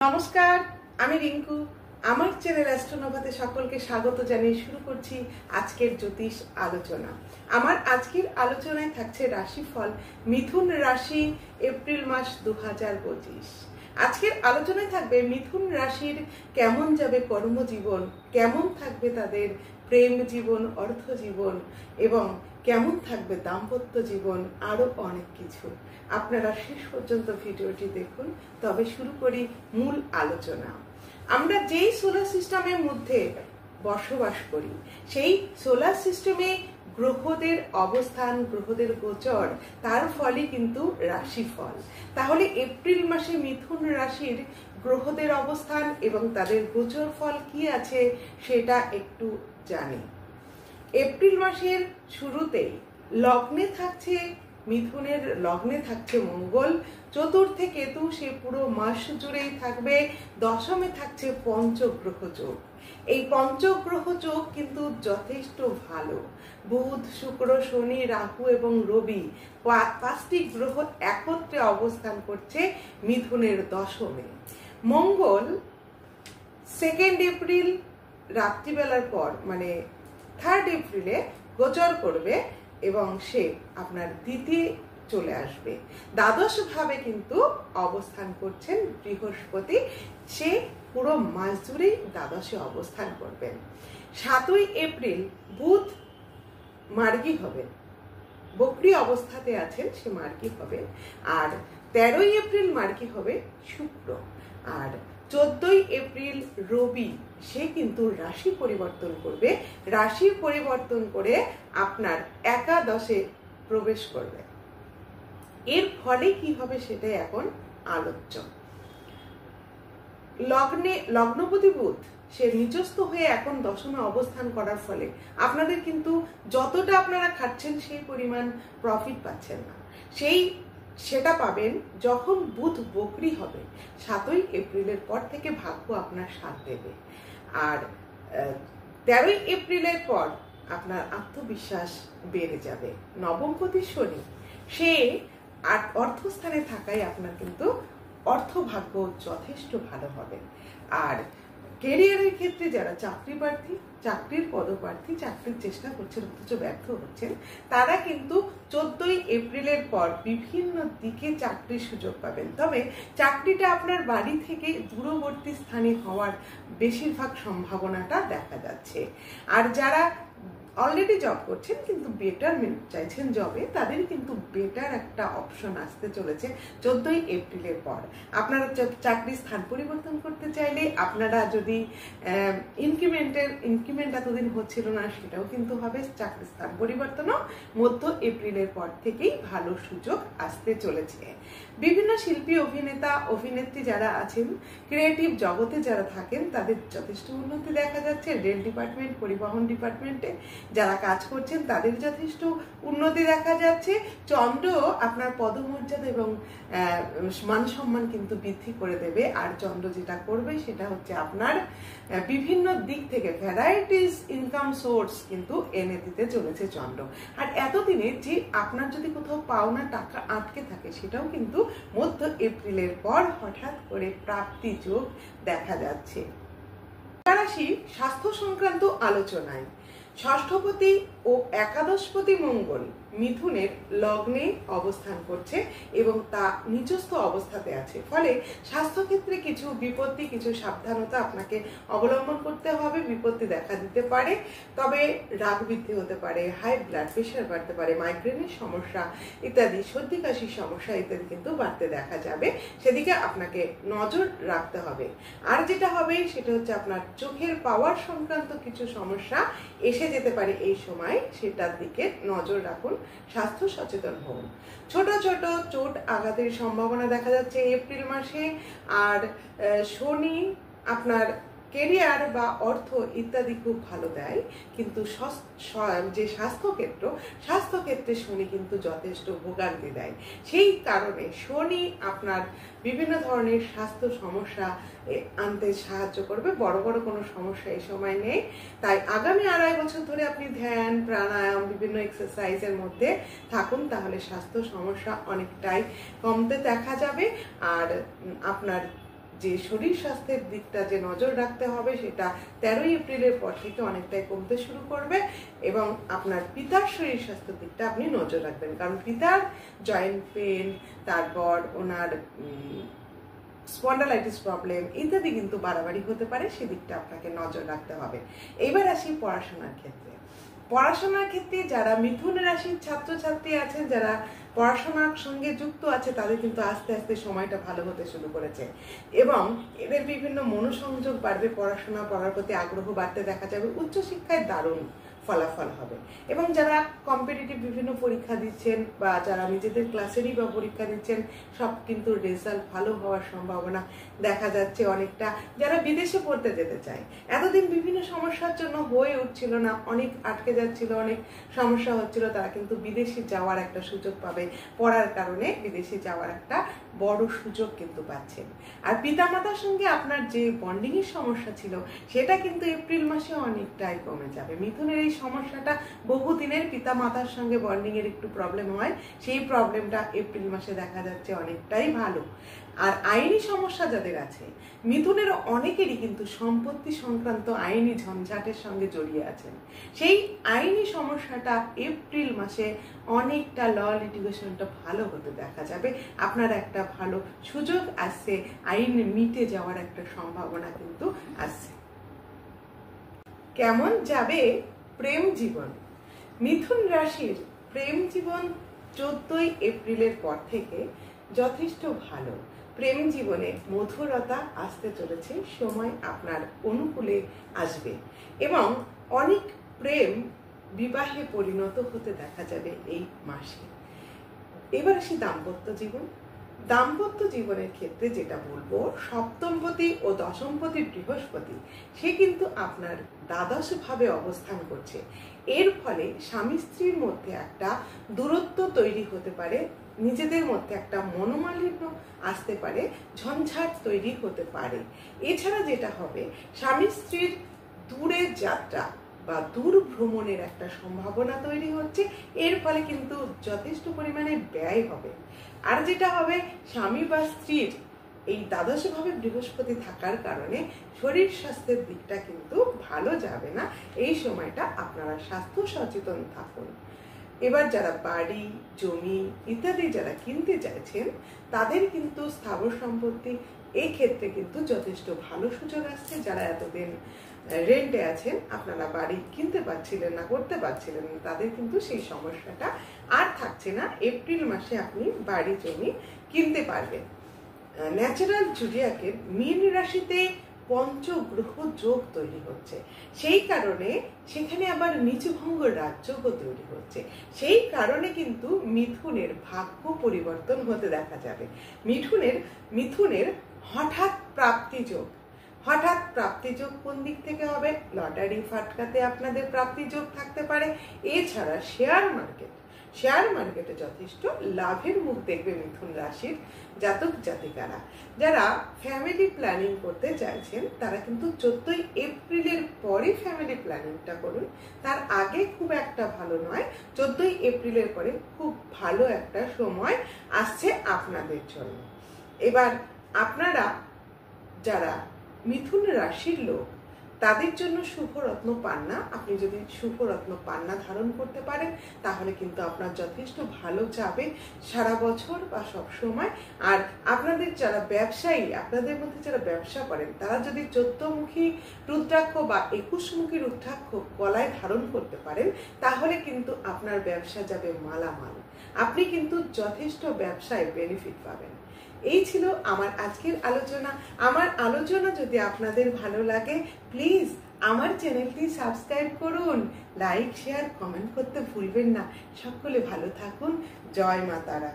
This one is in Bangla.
নমস্কার, আমি রিঙ্কু। আমার চ্যানেল অ্যাস্ট্রোনোভাতে সকলকে স্বাগত জানিয়ে শুরু করছি আজকের জ্যোতিষ আলোচনা। আমার আজকের আলোচনায় থাকছে রাশিফল মিথুন রাশি এপ্রিল মাস 2025। আজকের আলোচনায় থাকবে মিথুন রাশির কেমন যাবে কর্মজীবন, কেমন থাকবে তাদের প্রেম জীবন, অর্থ জীবন এবং কেমন থাকবে দাম্পত্য জীবন, আরো অনেক কিছু। আপনারা শেষ পর্যন্ত ভিডিওটি দেখুন। তবে শুরু করি মূল আলোচনা। আমরা যেই সোলার সিস্টেমের মধ্যে বসবাস করি, সেই সোলার সিস্টেমে গ্রহদের অবস্থান, গ্রহদের গোচর, তার ফলই কিন্তু রাশিফল। তাহলে এপ্রিল মাসে মিথুন রাশির গ্রহদের অবস্থান এবং তাদের গোচর ফল কি আছে সেটা একটু জানি। এপ্রিল মাসের শুরুতেই লগ্নে থাকছে, মিথুনের লগ্নে থাকছে মঙ্গল, চতুর্থে কেতু, সে পুরো মাস জুড়েই থাকবে। দশমে থাকছে পঞ্চগ্রহ যোগ। এই পঞ্চগ্রহ যোগ কিন্তু যথেষ্ট ভালো। বুধ, শুক্র, শনি, রাহু এবং রবি, পাঁচটি গ্রহ একত্রে অবস্থান করছে মিথুনের দশমে। মঙ্গল 2 এপ্রিল রাত্রিবেলার পর মানে 3 এপ্রিলে গোচর করবে এবং সে আপনার দ্বিতীয় চলে আসবে। দ্বাদশ ভাবে কিন্তু অবস্থান করছেন বৃহস্পতি, সে পুরো মাস জুড়েই দ্বাদশে অবস্থান করবেন। 7 এপ্রিল বুধ মার্গী হবেন, বক্রী অবস্থাতে আছেন, সে মার্গী হবেন। আর 13 এপ্রিল মার্গী হবে শুক্র। আর 14 এপ্রিল রবি, সে কিন্তু রাশি পরিবর্তন করবে। রাশি পরিবর্তন করে আপনার একাদশে প্রবেশ করবে। এর ফলে কি হবে সেটাই এখন আলোচ্য। লগ্নপতি বুধ সে নিচস্থ হয়ে এখন দশমে অবস্থান করার ফলে আপনাদের কিন্তু যতটা আপনারা খাচ্ছেন সেই পরিমাণ প্রফিট পাচ্ছেন না। সেটা পাবেন যখন বুধ বক্রী হবে। 7 এপ্রিলের পর থেকে ভাগ্য আপনার সাথ দেবে। আর 13 এপ্রিলের পর আপনার আত্মবিশ্বাস বেড়ে যাবে। নবমপতি শনি, সে অর্থস্থানে থাকায় আপনার কিন্তু অর্থভাগ্য যথেষ্ট ভালো হবে। আর ক্যারিয়ারের ক্ষেত্রে যারা চাকরি প্রার্থী, চাকরির পদপ্রার্থী, চাকরির চেষ্টা করছেন অথচ ব্যর্থ হচ্ছেন, তারা কিন্তু 14 এপ্রিলের পর বিভিন্ন দিকে চাকরির সুযোগ পাবেন। তবে চাকরিটা আপনার বাড়ি থেকে দূরবর্তী স্থানে হওয়ার বেশিরভাগ সম্ভাবনাটা দেখা যাচ্ছে। আর যারা অলরেডি জব করছেন কিন্তু বেটারমেন্ট চাইছেন জবে, তাদের কিন্তু বেটার একটা অপশন আসতে চলেছে 14 এপ্রিলের পর। আপনারা চাকরির স্থান পরিবর্তন করতে চাইলে, আপনারা যদি ইনক্রিমেন্ট এতদিন হচ্ছিল না সেটাও কিন্তু হবে। চাকরির স্থান পরিবর্তনও মধ্য এপ্রিলের পর থেকেই ভালো সুযোগ আসতে চলেছে। বিভিন্ন শিল্পী, অভিনেতা, অভিনেত্রী যারা আছেন, ক্রিয়েটিভ জগতে যারা থাকেন, তাদের যথেষ্ট উন্নতি দেখা যাচ্ছে। রেল ডিপার্টমেন্ট, পরিবহন ডিপার্টমেন্টে যারা কাজ করছেন তাদের যথেষ্ট উন্নতি দেখা যাচ্ছে। চন্দ্র আপনার পদমর্যাদা এবং মান সম্মান কিন্তু বৃদ্ধি করে দেবে। আর চন্দ্র যেটা করবে সেটা হচ্ছে আপনার বিভিন্ন দিক থেকে ভ্যারাইটিস ইনকাম সোর্স কিন্তু এনে দিতে চলেছে চন্দ্র। আর এতদিনে যে আপনার যদি কোথাও পাওনা টাকা আটকে থাকে, সেটাও কিন্তু মধ্য এপ্রিলের পর হঠাৎ করে প্রাপ্তি যোগ দেখা যাচ্ছে। রাশি স্বাস্থ্য সংক্রান্ত আলোচনায় ষষ্ঠপতি ও একাদশপতি মঙ্গল মিথুনের লগ্নে অবস্থান করছে এবং তা নিচস্থ অবস্থাতে আছে। ফলে স্বাস্থ্যক্ষেত্রে কিছু বিপত্তি, কিছু সাবধানতা আপনাকে অবলম্বন করতে হবে। বিপত্তি দেখা দিতে পারে, তবে রাগ বৃদ্ধি হতে পারে, হাই ব্লাড প্রেশার বাড়তে পারে, মাইগ্রেনের সমস্যা ইত্যাদি, সর্দি কাশির সমস্যা ইত্যাদি কিন্তু বাড়তে দেখা যাবে। সেদিকে আপনাকে নজর রাখতে হবে। আর যেটা হবে সেটা হচ্ছে আপনার চোখের পাওয়ার সংক্রান্ত কিছু সমস্যা এসে যেতে পারে এই সময়, সেটার দিকে নজর রাখুন, স্বাস্থ্য সচেতন হন। ছোট ছোট চোট আঘাতের সম্ভাবনা দেখা যাচ্ছে এপ্রিল মাসে। আর শনি আপনার কেরিয়ার বা অর্থ ইত্যাদি খুব ভালো দেয়, কিন্তু যে স্বাস্থ্যক্ষেত্রে শনি কিন্তু যথেষ্ট ভোগান্তি দেয়। সেই কারণে শনি আপনার বিভিন্ন ধরনের স্বাস্থ্য সমস্যা আনতে সাহায্য করবে। বড় বড় কোনো সমস্যা এই সময় নেই। তাই আগামী 2.5 বছর ধরে আপনি ধ্যান, প্রাণায়াম, বিভিন্ন এক্সারসাইজের মধ্যে থাকুন, তাহলে স্বাস্থ্য সমস্যা অনেকটাই কমতে দেখা যাবে। আর আপনার যে শরীর স্বাস্থ্যের দিকটা যে নজর রাখতে হবে সেটা 13 এপ্রিলের পর থেকে অনেকটাই কমতে শুরু করবে। এবং আপনার পিতার শরীর স্বাস্থ্যের দিকটা আপনি নজর রাখবেন, কারণ পিতার জয়েন্ট পেন, তারপর ওনার স্পন্ডালাইটিস প্রবলেম ইত্যাদি কিন্তু বাড়াবাড়ি হতে পারে, সেদিকটা আপনাকে নজর রাখতে হবে। এবার আসি পড়াশোনার ক্ষেত্রে। পড়াশোনার ক্ষেত্রে যারা মিথুন রাশির ছাত্রছাত্রী আছেন, যারা পড়াশোনার সঙ্গে যুক্ত আছে, তাদের কিন্তু আস্তে আস্তে সময়টা ভালো হতে শুরু করেছে এবং এদের বিভিন্ন মনোসংযোগ বাড়বে, পড়াশোনা পড়ার প্রতি আগ্রহ বাড়তে দেখা যাবে, উচ্চশিক্ষায় দারুণ ফলাফল হবে। এবং যারা কম্পিটিটিভ বিভিন্ন পরীক্ষা দিচ্ছেন বা যারা নিজেদের ক্লাসেরই বা পরীক্ষা দিচ্ছেন, সব কিন্তু রেজাল্ট ভালো হওয়ার সম্ভাবনা দেখা যাচ্ছে অনেকটা। যারা বিদেশে পড়তে যেতে চায়, এতদিন বিভিন্ন সমস্যার জন্য হয়ে উঠছিল না, অনেক আটকে যাচ্ছিল, অনেক সমস্যা হচ্ছিল, তারা কিন্তু বিদেশে যাওয়ার একটা সুযোগ পাবে। পড়ার কারণে বিদেশে যাওয়ার একটা বড় সুযোগ কিন্তু পাচ্ছেন। আর পিতামাতার সঙ্গে আপনার যে বন্ডিং এর সমস্যা ছিল, সেটা কিন্তু এপ্রিল মাসে অনেকটাই কমে যাবে। মিথুনের এই সমস্যাটা বহুদিনের, পিতামাতার সঙ্গে বন্ডিং এর একটু প্রবলেম হয়, সেই প্রবলেমটা এপ্রিল মাসে দেখা যাচ্ছে অনেকটাই ভালো। আর আইনি সমস্যা যাদের আছে, মিথুনের অনেকেরই কিন্তু সম্পত্তি সংক্রান্ত আইনি ঝঞ্ঝাটের সঙ্গে জড়িয়ে আছেন, সেই আইনি সমস্যাটা এপ্রিল মাসে অনেকটা ল লিটিগেশনটা ভালো হতে দেখা যাবে। আপনার একটা ভালো সুযোগ আসছে, আইন মিটে যাওয়ার একটা সম্ভাবনা কিন্তু আসছে। কেমন যাবে প্রেম জীবন? মিথুন রাশির প্রেম জীবন 14 এপ্রিলের পর থেকে যথেষ্ট ভালো। প্রেম জীবনে মধুরতা আসতে চলেছে, সময় আপনার অনুকূলে আসবে এবং অনেক প্রেম বিবাহে পরিণত হতে দেখা যাবে এই মাসে। এবার আসি দাম্পত্য জীবন। দাম্পত্য জীবনের ক্ষেত্রে যেটা বলবো, সপ্তমপতি ও দশমপতি বৃহস্পতি সে কিন্তু আপনার দ্বাদশ ভাবে অবস্থান করছে। এর ফলে স্বামী স্ত্রীর মধ্যে একটা দূরত্ব তৈরি হতে পারে, নিজেদের মধ্যে একটা মনোমালিন্য আসতে পারে, ঝঞ্ঝাট তৈরি হতে পারে। এছাড়া যেটা হবে, স্বামী স্ত্রীর দূরের যাত্রা বা দূর ভ্রমণের একটা সম্ভাবনা তৈরি হচ্ছে, এর ফলে কিন্তু যথেষ্ট পরিমাণে ব্যয় হবে। আর যেটা হবে, স্বামী বা স্ত্রীর এই দ্বাদশ ভাবে বৃহস্পতি থাকার কারণে শরীর স্বাস্থ্যের দিকটা কিন্তু ভালো যাবে না। এই সময়টা আপনারা স্বাস্থ্য সচেতন থাকুন। এবার যারা বাড়ি, জমি ইত্যাদি যারা কিনতে চাইছেন, তাদের কিন্তু স্থাবর সম্পত্তি এই ক্ষেত্রে কিন্তু যথেষ্ট ভালো সুযোগ আসছে। যারা এতদিন রেন্টে আছেন, আপনারা বাড়ি কিনতে পারছিলেন না, করতে পারছিলেন না, তাদের কিন্তু সেই সমস্যাটা আর থাকছে না। এপ্রিল মাসে আপনি বাড়ি জমি কিনতে পারবেন। ন্যাচারাল জুডিয়াকের মীন রাশিতে পঞ্চগ্রহ যোগ তৈরি হচ্ছে, সেই কারণে সেখানে আবার নিচুভঙ্গ রাজযোগও তৈরি হচ্ছে। সেই কারণে কিন্তু মিথুনের ভাগ্য পরিবর্তন হতে দেখা যাবে। মিথুনের হঠাৎ প্রাপ্তিযোগ। হঠাৎ প্রাপ্তিযোগ কোন দিক থেকে হবে? লটারি ফাটকাতে আপনাদের প্রাপ্তিযোগ থাকতে পারে। এছাড়া শেয়ার মার্কেটে যথেষ্ট লাভের মুখ দেখবে মিথুন রাশির জাতক জাতিকারা। যারা ফ্যামিলি প্ল্যানিং করতে চাইছেন, তারা কিন্তু 14 এপ্রিলের পরে ফ্যামিলি প্ল্যানিংটা করুন। তার আগে খুব একটা ভালো নয়, 14 এপ্রিলের পরে খুব ভালো একটা সময় আসছে আপনাদের জন্য। এবার আপনারা যারা মিথুন রাশির লোক, তাদের জন্য শুভরত্ন পান্না, আপনি যদি শুভরত্ন পান্না ধারণ করতে পারেন, তাহলে কিন্তু আপনার যথেষ্ট ভালো যাবে সারা বছর বা সব সময়। আর আপনাদের যারা ব্যবসায়ী, আপনাদের মধ্যে যারা ব্যবসা করেন, তারা যদি 14মুখী রুদ্রাক্ষ বা 21মুখী রুদ্রাক্ষ গলায় ধারণ করতে পারেন, তাহলে কিন্তু আপনার ব্যবসা যাবে মালামাল। আপনি কিন্তু যথেষ্ট ব্যবসায় বেনিফিট পাবেন। এই ছিল আমার আজকের আলোচনা। আমার আলোচনা যদি আপনাদের ভালো লাগে, প্লিজ আমার চ্যানেলটি সাবস্ক্রাইব করুন, লাইক, শেয়ার, কমেন্ট করতে ভুলবেন না। সকলে ভালো থাকুন। জয় মা তারা।